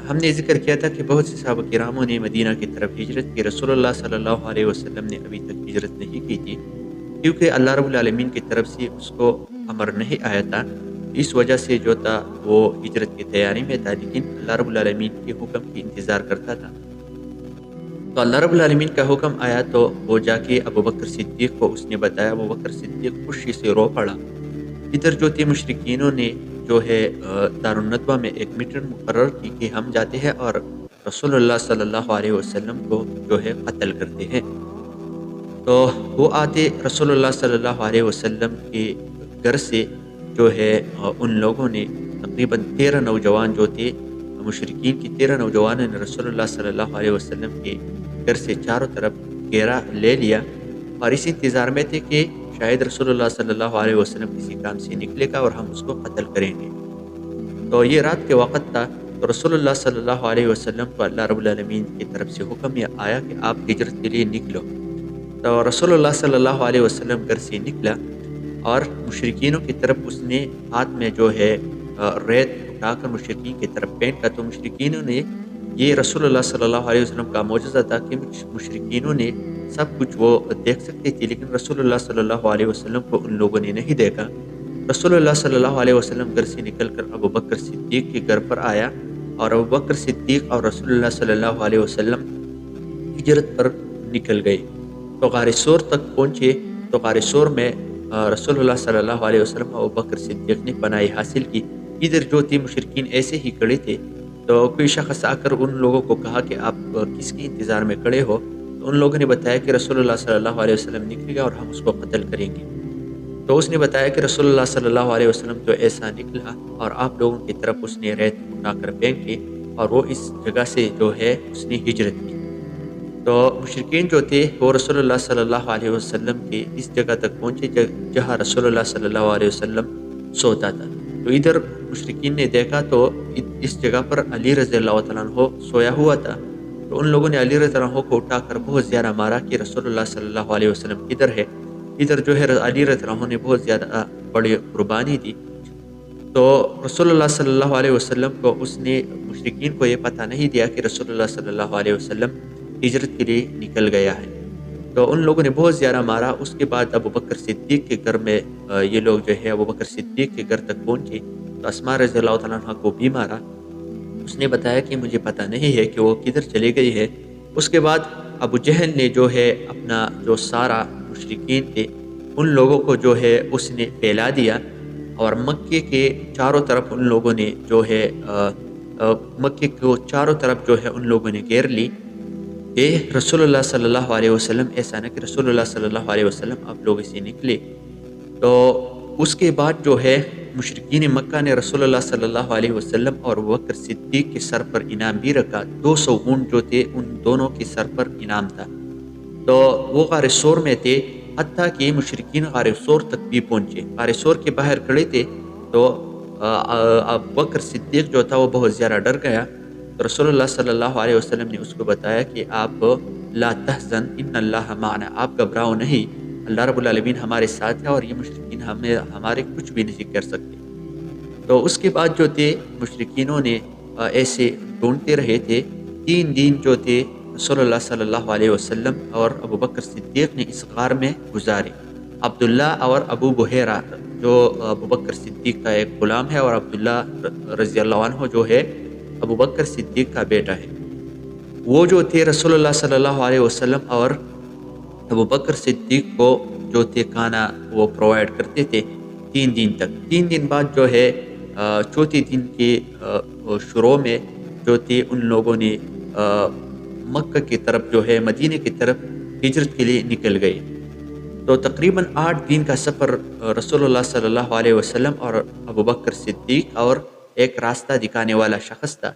ہم نے ذکر کیا تھا کہ بہت سے صحابہ کراموں نے مدینہ کی طرف ہجرت کی، رسول اللہ صلی اللہ علیہ وسلم نے ابھی تک ہجرت نہیں کی تھی، کیونکہ اللہ رب العالمین کی طرف سے اس کو امر نہیں آیا تھا۔ اس وجہ سے جو تھا وہ ہجرت کی تیاری میں تھا، لیکن اللہ رب العالمین کے حکم کی انتظار کرتا تھا۔ تو اللہ رب العالمین کا حکم آیا تو وہ جا کے ابوبکر صدیق کو اس نے بتایا۔ ابوبکر صدیق خوشی سے رو پڑا۔ ادھر جو تھے مشرکینوں نے جو ہے دارالندوہ میں ایک میٹنگ مقرر کی کہ ہم جاتے ہیں اور رسول اللہ صلی اللہ علیہ وسلم کو جو ہے قتل کرتے ہیں۔ تو وہ آتے رسول اللہ صلی اللہ علیہ وسلم کے گھر سے جو ہے ان لوگوں نے تقریباً 13 نوجوان جو تھے مشرکین کی 13 نوجوانوں نے رسول اللہ صلی اللہ علیہ وسلم کے گھر سے چاروں طرف گھیرا لے لیا، اور اس انتظار میں تھے کہ شاید رسول اللہ صلی اللہ علیہ وسلم کسی کام سے نکلے گا اور ہم اس کو قتل کریں گے۔ تو یہ رات کے وقت تھا، تو رسول اللہ صلی اللہ علیہ وسلم کو اللہ رب العالمین کی طرف سے حکم یہ آیا کہ آپ ہجرت کے لیے نکلو۔ تو رسول اللہ صلی اللہ علیہ وسلم گھر سے نکلا اور مشرکینوں کی طرف اس نے ہاتھ میں جو ہے ریت اٹھا کر مشرکین کی طرف پھینکا۔ تو مشرکینوں نے، یہ رسول اللہ صلی اللہ علیہ وسلم کا معجزہ تھا کہ مشرکینوں نے سب کچھ وہ دیکھ سکتے تھے، لیکن رسول اللہ صلی اللہ علیہ وسلم کو ان لوگوں نے نہیں دیکھا۔ رسول اللہ صلی اللہ علیہ وسلم گھر سے نکل کر ابوبکر صدیق کے گھر پر آیا، اور ابوبکر صدیق اور رسول اللہ صلی اللہ علیہ وسلم ہجرت پر نکل گئے۔ تو غار ثور تک پہنچے، تو غار ثور میں رسول اللہ صلی اللہ علیہ وسلم اور ابوبکر صدیق نے پناہی حاصل کی۔ ادھر جو تھے مشرکین ایسے ہی کھڑے تھے، تو کوئی شخص آ کر ان لوگوں کو کہا کہ آپ کس کے انتظار میں کھڑے ہو؟ تو ان لوگوں نے بتایا کہ رسول اللہ صلی اللہ علیہ وسلم نکلے گا اور ہم اس کو قتل کریں گے۔ تو اس نے بتایا کہ رسول اللہ صلی اللہ علیہ وسلم تو ایسا نکلا اور آپ لوگوں کی طرف اس نے ریت اٹھا کر پھینکی، اور وہ اس جگہ سے جو ہے اس نے ہجرت کی۔ تو مشرکین جو تھے وہ رسول اللہ صلی اللہ علیہ وسلم کے اس جگہ تک پہنچے جہاں رسول اللہ صلی اللہ علیہ وسلم سوتا تھا۔ تو ادھر مشرکین نے دیکھا تو اس جگہ پر علی رضی اللہ تعالیٰ عنہ سویا ہوا تھا۔ تو ان لوگوں نے علی رضی اللہ عنہ کو اٹھا کر بہت زیادہ مارا کہ رسول اللہ صلی اللہ علیہ وسلم ادھر ہے۔ ادھر جو ہے علی رضی اللہ عنہ نے بہت زیادہ بڑی قربانی دی۔ تو رسول اللہ صلی اللہ علیہ وسلم کو اس نے مشرکین کو یہ پتہ نہیں دیا کہ رسول اللہ صلی اللہ علیہ وسلم ہجرت کے لیے نکل گیا ہے۔ تو ان لوگوں نے بہت زیادہ مارا۔ اس کے بعد ابوبکر صدیق کے گھر میں یہ لوگ جو ہے ابوبکر صدیق کے گھر تک پہنچے، تو اسماء رضی اللہ تعالیٰ عنہ کو بھی مارا۔ اس نے بتایا کہ مجھے پتہ نہیں ہے کہ وہ کدھر چلے گئی ہے۔ اس کے بعد ابو جہل نے جو ہے اپنا جو سارا مشرکین تھے ان لوگوں کو جو ہے اس نے پھیلا دیا، اور مکے کے چاروں طرف ان لوگوں نے جو ہے مکے کو چاروں طرف جو ہے ان لوگوں نے گھیر لی کہ رسول اللہ صلی اللہ علیہ وسلم، ایسا نہ کہ رسول اللہ صلی اللہ علیہ وسلم آپ لوگ اسے نکلے۔ تو اس کے بعد جو ہے مشرکین مکہ نے رسول اللہ صلی اللہ علیہ وسلم اور ابوبکر صدیق کے سر پر انعام بھی رکھا۔ 200 اونٹ جو تھے ان دونوں کے سر پر انعام تھا۔ تو وہ غار ثور میں تھے، حتیٰ کہ مشرکین غار ثور تک بھی پہنچے۔ غار ثور کے باہر کھڑے تھے، تو ابوبکر صدیق جو تھا وہ بہت زیادہ ڈر گیا۔ تو رسول اللہ صلی اللہ علیہ وسلم نے اس کو بتایا کہ آپ لا تحزن ان اللہ معنا، آپ گھبراؤ نہیں، اللہ رب العالمین ہمارے ساتھ ہے اور یہ مشرکین ہمارے کچھ بھی نہیں کر سکتے۔ تو اس کے بعد جو تھے مشرکینوں نے ایسے ڈھونڈتے رہے تھے، 3 دن جو تھے رسول اللہ صلی اللہ علیہ وسلم اور ابوبکر صدیق نے اس غار میں گزارے۔ عبداللہ اور ابو بحیرہ جو ابوبکر صدیق کا ایک غلام ہے، اور عبداللہ رضی اللہ عنہ جو ہے ابوبکر صدیق کا بیٹا ہے، وہ جو تھے رسول اللہ صلی اللہ علیہ وسلم اور ابوبکر صدیق کو جو تھے کھانا وہ پرووائڈ کرتے تھے 3 دن تک۔ 3 دن بعد جو ہے 4تھے دن کے شروع میں جو تھے ان لوگوں نے مکہ کی طرف جو ہے مدینہ کی طرف ہجرت کے لیے نکل گئے۔ تو تقریباً 8 دن کا سفر رسول اللہ صلی اللہ علیہ وسلم اور ابوبکر صدیق اور ایک راستہ دکھانے والا شخص تھا،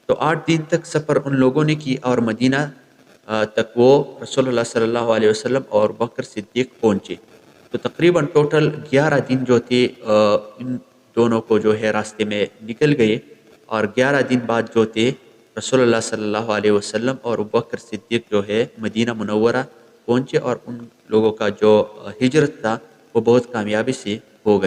تو 8 دن تک سفر ان لوگوں نے کی، اور مدینہ تک وہ رسول اللہ صلی اللہ علیہ وسلم اور ابوبکر صدیق پہنچے۔ تو تقریباً ٹوٹل 11 دن جو تھے ان دونوں کو جو ہے راستے میں نکل گئے، اور 11 دن بعد جو تھے رسول اللہ صلی اللہ علیہ وسلم اور ابوبکر صدیق جو ہے مدینہ منورہ پہنچے، اور ان لوگوں کا جو ہجرت تھا وہ بہت کامیابی سے ہو گیا۔